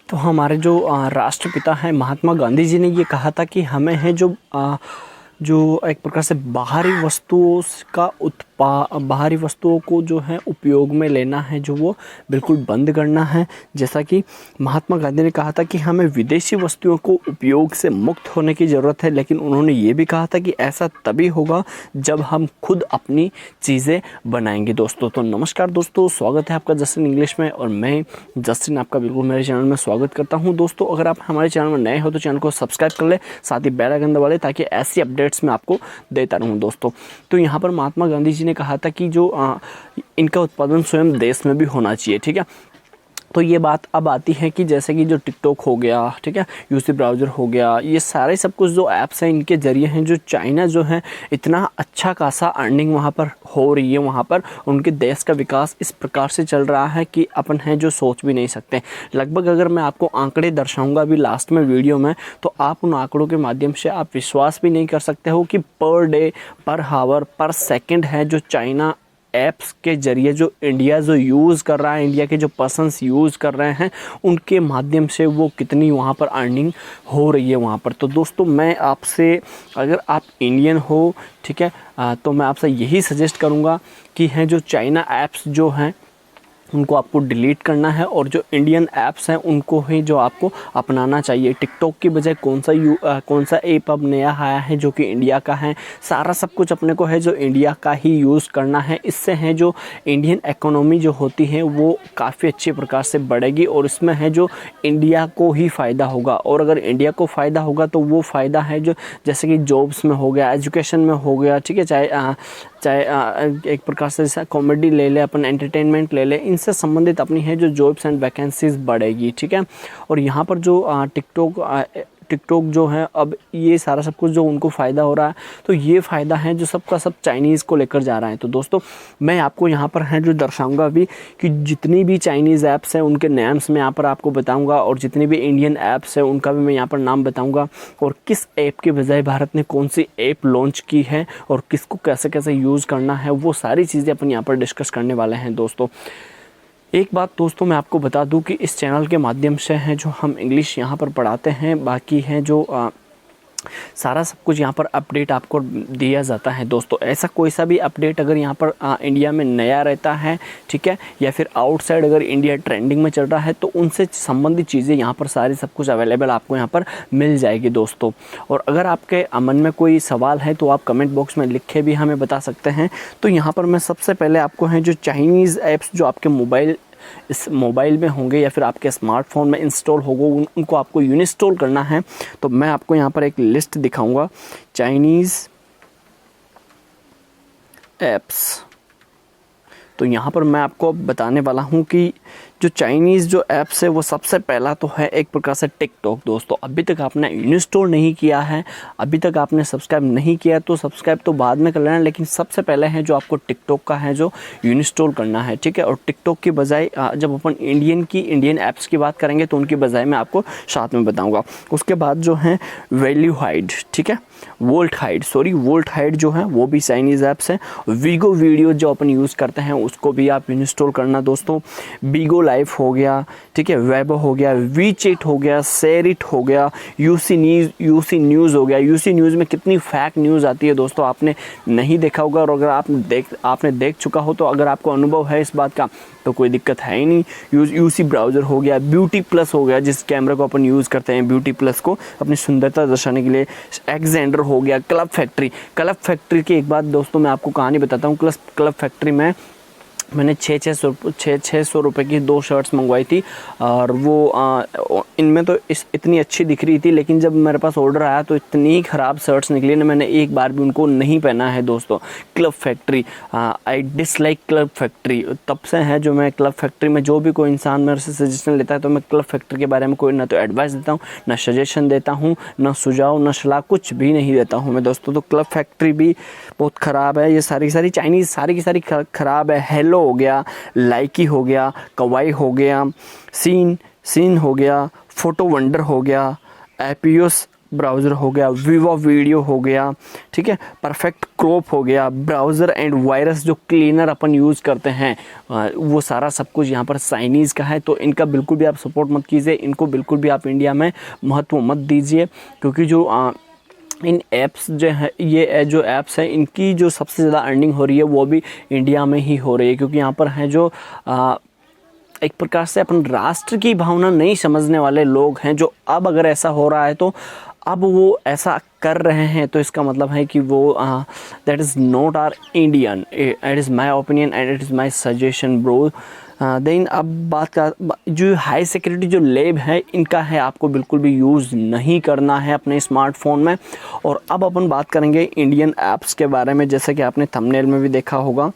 तो हमारे जो राष्ट्रपिता हैं महात्मा गांधी जी ने ये कहा था कि हमें है जो एक प्रकार से बाहरी वस्तुओं को जो है उपयोग में लेना है, जो वो बिल्कुल बंद करना है। जैसा कि महात्मा गांधी ने कहा था कि हमें विदेशी वस्तुओं को उपयोग से मुक्त होने की ज़रूरत है, लेकिन उन्होंने ये भी कहा था कि ऐसा तभी होगा जब हम खुद अपनी चीज़ें बनाएंगे। दोस्तों तो नमस्कार दोस्तों, स्वागत है आपका जस्टिन इंग्लिश में, और मैं जस्टिन आपका बिल्कुल मेरे चैनल में स्वागत करता हूँ। दोस्तों अगर आप हमारे चैनल में नए हो तो चैनल को सब्सक्राइब कर ले, साथ ही बेल आइकन दबा ले, ताकि ऐसी अपडेट्स मैं आपको देता रहूँ। दोस्तों तो यहाँ पर महात्मा गांधी जी ने कहा था कि जो इनका उत्पादन स्वयं देश में भी होना चाहिए, ठीक है। तो ये बात अब आती है कि जैसे कि जो टिकटॉक हो गया, ठीक है, यूसी ब्राउज़र हो गया, ये सारे सब कुछ जो ऐप्स हैं इनके ज़रिए हैं जो चाइना जो है इतना अच्छा खासा अर्निंग वहाँ पर हो रही है, वहाँ पर उनके देश का विकास इस प्रकार से चल रहा है कि अपन हैं जो सोच भी नहीं सकते। लगभग अगर मैं आपको आंकड़े दर्शाऊंगा अभी लास्ट में वीडियो में, तो आप उन आंकड़ों के माध्यम से आप विश्वास भी नहीं कर सकते हो कि पर डे, पर हावर, पर सेकेंड है जो चाइना ऐप्स के ज़रिए जो इंडिया जो यूज़ कर रहा है, इंडिया के जो पर्सन्स यूज़ कर रहे हैं, उनके माध्यम से वो कितनी वहाँ पर अर्निंग हो रही है वहाँ पर। तो दोस्तों मैं आपसे, अगर आप इंडियन हो, ठीक है, तो मैं आपसे यही सजेस्ट करूँगा कि हैं जो चाइना ऐप्स जो हैं उनको आपको डिलीट करना है, और जो इंडियन ऐप्स हैं उनको ही जो आपको अपनाना चाहिए। टिकटॉक की बजाय कौन सा ऐप अब नया आया है जो कि इंडिया का है, सारा सब कुछ अपने को है जो इंडिया का ही यूज़ करना है। इससे है जो इंडियन इकोनॉमी जो होती है वो काफ़ी अच्छे प्रकार से बढ़ेगी, और इसमें है जो इंडिया को ही फ़ायदा होगा। और अगर इंडिया को फ़ायदा होगा तो वो फ़ायदा है जो जैसे कि जॉब्स में हो गया, एजुकेशन में हो गया, ठीक है, चाहे एक प्रकार से जैसा कॉमेडी ले ले, अपन एंटरटेनमेंट ले ले, इनसे संबंधित अपनी है जो जॉब्स एंड वैकेंसीज बढ़ेगी, ठीक है। और यहाँ पर जो टिकटॉक जो है, अब ये सारा सब कुछ जो उनको फ़ायदा हो रहा है, तो ये फ़ायदा है जो सबका सब चाइनीज़ को लेकर जा रहा है। तो दोस्तों मैं आपको यहाँ पर है जो दर्शाऊंगा अभी कि जितनी भी चाइनीज़ ऐप्स हैं उनके नाम्स मैं यहाँ पर आपको बताऊंगा, और जितनी भी इंडियन ऐप्स हैं उनका भी मैं यहाँ पर नाम बताऊंगा, और किस ऐप के बजाय भारत ने कौन सी ऐप लॉन्च की है और किसको कैसे कैसे यूज़ करना है, वो सारी चीज़ें अपन यहाँ पर डिस्कस करने वाले हैं। दोस्तों एक बात दोस्तों मैं आपको बता दूं कि इस चैनल के माध्यम से हैं जो हम इंग्लिश यहाँ पर पढ़ाते हैं, बाकी हैं जो सारा सब कुछ यहाँ पर अपडेट आपको दिया जाता है। दोस्तों ऐसा कोई सा भी अपडेट अगर यहाँ पर इंडिया में नया रहता है, ठीक है, या फिर आउटसाइड अगर इंडिया ट्रेंडिंग में चल रहा है, तो उनसे संबंधित चीज़ें यहाँ पर सारी सब कुछ अवेलेबल आपको यहाँ पर मिल जाएगी। दोस्तों और अगर आपके मन में कोई सवाल है तो आप कमेंट बॉक्स में लिख के भी हमें बता सकते हैं। तो यहाँ पर मैं सबसे पहले आपको हैं जो चाइनीज़ ऐप्स जो आपके इस मोबाइल में होंगे या फिर आपके स्मार्टफोन में इंस्टॉल होंगे, उनको आपको इंस्टॉल करना है। तो मैं आपको यहाँ पर एक लिस्ट दिखाऊंगा चाइनीज़ ऐप्स। तो यहाँ पर मैं आपको बताने वाला हूँ कि जो चाइनीज़ जो ऐप्स है वो सबसे पहला तो है एक प्रकार से टिकटॉक। दोस्तों अभी तक आपने इंस्टॉल नहीं किया है, अभी तक आपने सब्सक्राइब नहीं किया, तो सब्सक्राइब तो बाद में कर लेना, लेकिन सबसे पहले है जो आपको टिकटॉक का है जो इंस्टॉल करना है, ठीक है। और टिकटॉक की बजाय जब अपन इंडियन ऐप्स की बात करेंगे तो उनकी बजाय मैं आपको साथ में बताऊँगा। उसके बाद जो है वैल्यू हाइड, ठीक है, वोल्ट हाइड जो है वो भी चाइनीज़ ऐप्स है। वीगो वीडियो जो अपन यूज़ करते हैं उसको भी आप इंस्टॉल करना। दोस्तों बीगो लाइफ हो गया, ठीक है, वेब हो गया, वीचैट हो गया, शेयरिट हो गया, यूसी न्यूज़ हो गया। यूसी न्यूज़ में कितनी फैक न्यूज़ आती है दोस्तों, आपने नहीं देखा होगा, और अगर आपने देख चुका हो तो अगर आपको अनुभव है इस बात का तो कोई दिक्कत है ही नहीं। यूसी ब्राउज़र हो गया, ब्यूटी प्लस हो गया, जिस कैमरे को अपन यूज़ करते हैं ब्यूटी प्लस को अपनी सुंदरता दर्शाने के लिए, एक्जेंडर हो गया, क्लब फैक्ट्री की एक बात दोस्तों मैं आपको कहानी बताता हूँ। क्लब फैक्ट्री में मैंने 600 रुपये की 2 शर्ट्स मंगवाई थी, और वो इनमें तो इतनी अच्छी दिख रही थी, लेकिन जब मेरे पास ऑर्डर आया तो इतनी ख़राब शर्ट्स निकली ना, मैंने एक बार भी उनको नहीं पहना है। दोस्तों club factory, I dislike club factory. तब से है जो मैं क्लब फैक्ट्री में, जो भी कोई इंसान मेरे से सजेशन लेता है तो मैं क्लब फैक्ट्री के बारे में कोई ना तो एडवाइस देता हूँ, ना सजेशन देता हूँ, ना सुझाव, ना सलाह, कुछ भी नहीं देता हूँ मैं। दोस्तों तो क्लब फैक्ट्री भी बहुत ख़राब है, ये सारी चाइनीज़ सारी की सारी ख़राब है। हेलो हो गया, लाइकी हो गया, कवाई हो गया, सीन हो गया, फोटो वंडर हो गया, एपियोस ब्राउज़र हो गया, विवा वीडियो हो गया, ठीक है, परफेक्ट क्रॉप हो गया, ब्राउज़र एंड वायरस जो क्लीनर अपन यूज़ करते हैं वो सारा सब कुछ यहाँ पर चाइनीज़ का है। तो इनका बिल्कुल भी आप सपोर्ट मत कीजिए, इनको बिल्कुल भी आप इंडिया में महत्व मत दीजिए, क्योंकि जो इन ऐप्स जो है, ये जो ऐप्स हैं इनकी जो सबसे ज़्यादा अर्निंग हो रही है वो भी इंडिया में ही हो रही है, क्योंकि यहाँ पर हैं जो एक प्रकार से अपन राष्ट्र की भावना नहीं समझने वाले लोग हैं, जो अब अगर ऐसा हो रहा है तो अब वो ऐसा कर रहे हैं, तो इसका मतलब है कि वो that is not are Indian, it is my opinion and it is my suggestion bro. Then अब बात का जो हाई सिक्योरिटी जो लैब है इनका है, आपको बिल्कुल भी यूज़ नहीं करना है अपने स्मार्टफोन में। और अब अपन बात करेंगे इंडियन ऐप्स के बारे में, जैसे कि आपने थंबनेल में भी देखा होगा।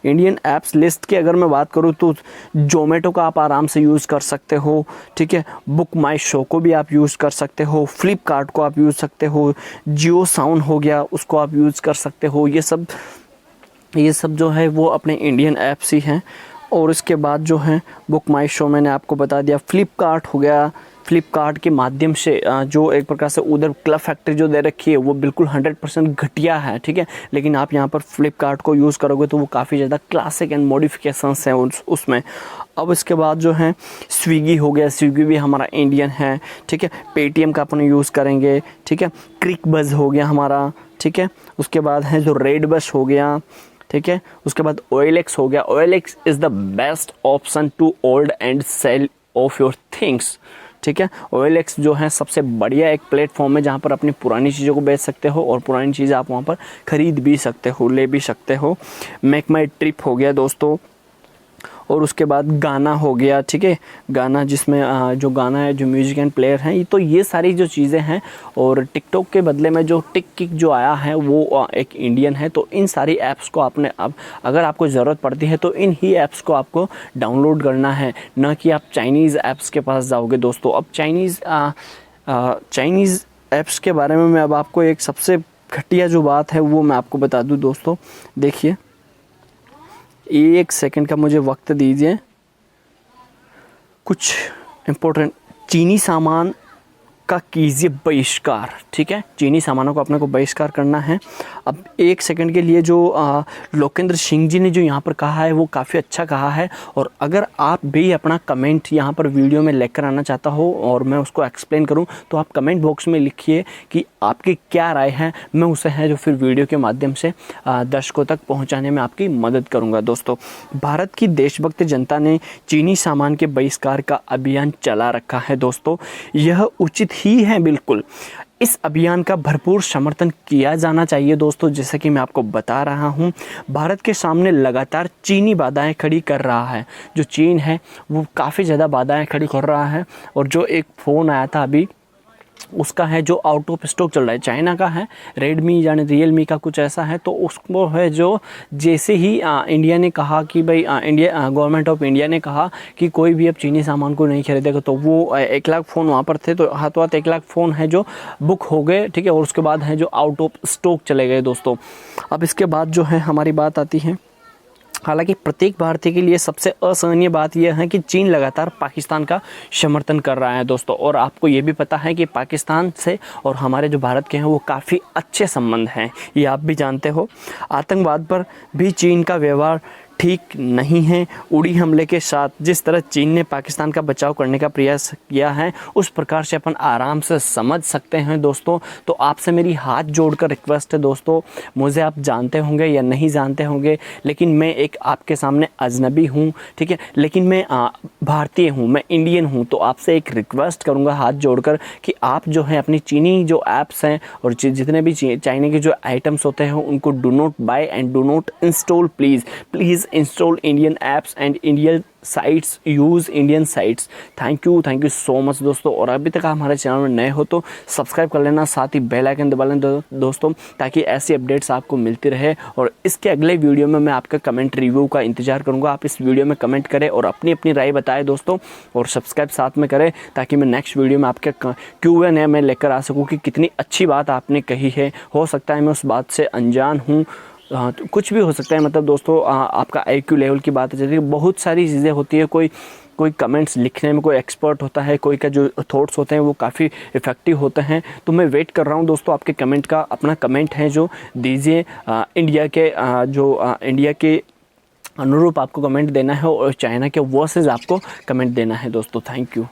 इंडियन ऐप्स लिस्ट की अगर मैं बात करूँ तो जोमेटो का आप आराम से यूज़ कर सकते हो, ठीक है, बुक माई शो को भी आप यूज़ कर सकते हो, फ्लिपकार्ट को आप यूज़ सकते हो, जियो साउंड हो गया उसको आप यूज़ कर सकते हो। ये सब जो है वो अपने इंडियन ऐप्स ही हैं। और इसके बाद जो है बुक माई शो मैंने आपको बता दिया, फ्लिपकार्ट हो गया, फ्लिपकार्ट के माध्यम से जो एक प्रकार से उधर क्लब फैक्ट्री जो दे रखी है वो बिल्कुल 100% घटिया है, ठीक है, लेकिन आप यहाँ पर फ्लिपकार्ट को यूज़ करोगे तो वो काफ़ी ज़्यादा क्लासिक एंड मॉडिफिकेशंस हैं उसमें। अब इसके बाद जो है स्विगी हो गया, स्विगी भी हमारा इंडियन है, ठीक है, पेटीएम का अपन यूज़ करेंगे, ठीक है, क्रिक बज़ हो गया हमारा, ठीक है, उसके बाद है जो रेड बस हो गया, ठीक है, उसके बाद OLX हो गया। OLX is the best option to hold and sell off your things, ठीक है। OLX जो है सबसे बढ़िया एक प्लेटफॉर्म है जहाँ पर अपनी पुरानी चीज़ों को बेच सकते हो और पुरानी चीज़ें आप वहाँ पर ख़रीद भी सकते हो, ले भी सकते हो। मेक माई ट्रिप हो गया दोस्तों, और उसके बाद गाना हो गया, ठीक है, गाना जिसमें जो गाना है, जो म्यूजिक एंड प्लेयर हैं, तो ये सारी जो चीज़ें हैं। और टिकटॉक के बदले में जो टिक किक जो आया है वो एक इंडियन है। तो इन सारी ऐप्स को आपने अब अगर आपको ज़रूरत पड़ती है तो इन ही ऐप्स को आपको डाउनलोड करना है, ना कि आप चाइनीज़ ऐप्स के पास जाओगे दोस्तों। अब चाइनीज़ ऐप्स के बारे में मैं अब आपको एक सबसे घटिया जो बात है वो मैं आपको बता दूं दोस्तों। देखिए, 1 सेकंड का मुझे वक्त दीजिए। कुछ इम्पोर्टेंट, चीनी सामान का कीजिए बहिष्कार, ठीक है, चीनी सामानों को अपने को बहिष्कार करना है। अब 1 सेकंड के लिए जो लोकेंद्र सिंह जी ने जो यहाँ पर कहा है वो काफ़ी अच्छा कहा है। और अगर आप भी अपना कमेंट यहाँ पर वीडियो में लेकर आना चाहता हो और मैं उसको एक्सप्लेन करूँ तो आप कमेंट बॉक्स में लिखिए कि आपकी क्या राय है, मैं उसे है जो फिर वीडियो के माध्यम से दर्शकों तक पहुँचाने में आपकी मदद करूँगा। दोस्तों, भारत की देशभक्त जनता ने चीनी सामान के बहिष्कार का अभियान चला रखा है दोस्तों, यह उचित ही है बिल्कुल। इस अभियान का भरपूर समर्थन किया जाना चाहिए दोस्तों। जैसा कि मैं आपको बता रहा हूं, भारत के सामने लगातार चीनी बाधाएं खड़ी कर रहा है। जो चीन है वो काफ़ी ज़्यादा बाधाएं खड़ी कर रहा है। और जो एक फ़ोन आया था अभी, उसका है जो आउट ऑफ स्टॉक चल रहा है, चाइना का है, रेडमी यानी रियलमी का कुछ ऐसा है। तो उसको है जो जैसे ही इंडिया ने कहा कि भाई गवर्नमेंट ऑफ इंडिया ने कहा कि कोई भी अब चीनी सामान को नहीं खरीदेगा, तो वो 1 लाख फ़ोन वहाँ पर थे, तो हाथों हाथ 1 लाख फ़ोन है जो बुक हो गए, ठीक है। और उसके बाद है जो आउट ऑफ स्टॉक चले गए दोस्तों। अब इसके बाद जो है हमारी बात आती है, हालांकि प्रत्येक भारतीय के लिए सबसे असहनीय बात यह है कि चीन लगातार पाकिस्तान का समर्थन कर रहा है दोस्तों। और आपको ये भी पता है कि पाकिस्तान से और हमारे जो भारत के हैं वो काफ़ी अच्छे संबंध हैं, ये आप भी जानते हो। आतंकवाद पर भी चीन का व्यवहार ठीक नहीं है। उड़ी हमले के साथ जिस तरह चीन ने पाकिस्तान का बचाव करने का प्रयास किया है, उस प्रकार से अपन आराम से समझ सकते हैं दोस्तों। तो आपसे मेरी हाथ जोड़कर रिक्वेस्ट है दोस्तों, मुझे आप जानते होंगे या नहीं जानते होंगे, लेकिन मैं एक आपके सामने अजनबी हूँ, ठीक है, लेकिन मैं भारतीय हूँ, मैं इंडियन हूँ। तो आपसे एक रिक्वेस्ट करूँगा हाथ जोड़कर कि आप जो है अपनी चीनी जो ऐप्स हैं और जितने भी चाइना के जो आइटम्स होते हैं उनको do not buy and do not install, please install Indian apps and Indian sites, use Indian sites. Thank you so much दोस्तों। और अभी तक आप हमारे चैनल में नए हो तो सब्सक्राइब कर लेना, साथ ही बेल आइकन दबा लेना दोस्तों, ताकि ऐसी अपडेट्स आपको मिलती रहे। और इसके अगले वीडियो में मैं आपका कमेंट रिव्यू का इंतजार करूंगा। आप इस वीडियो में कमेंट करें और अपनी राय बताएं दोस्तों, और सब्सक्राइब साथ में करें ताकि मैं नेक्स्ट वीडियो में आपके Q&A में लेकर आ सकूँ कि कितनी अच्छी बात आपने कही है। हो सकता है मैं उस बात से अनजान हूँ, तो कुछ भी हो सकता है, मतलब दोस्तों आपका IQ लेवल की बात है, बहुत सारी चीज़ें होती है। कोई कमेंट्स लिखने में कोई एक्सपर्ट होता है, कोई का जो थॉट्स होते हैं वो काफ़ी इफ़ेक्टिव होते हैं। तो मैं वेट कर रहा हूँ दोस्तों आपके कमेंट का। अपना कमेंट है जो दीजिए, इंडिया के अनुरूप आपको कमेंट देना है और चाइना के वर्सेस आपको कमेंट देना है दोस्तों। Thank you.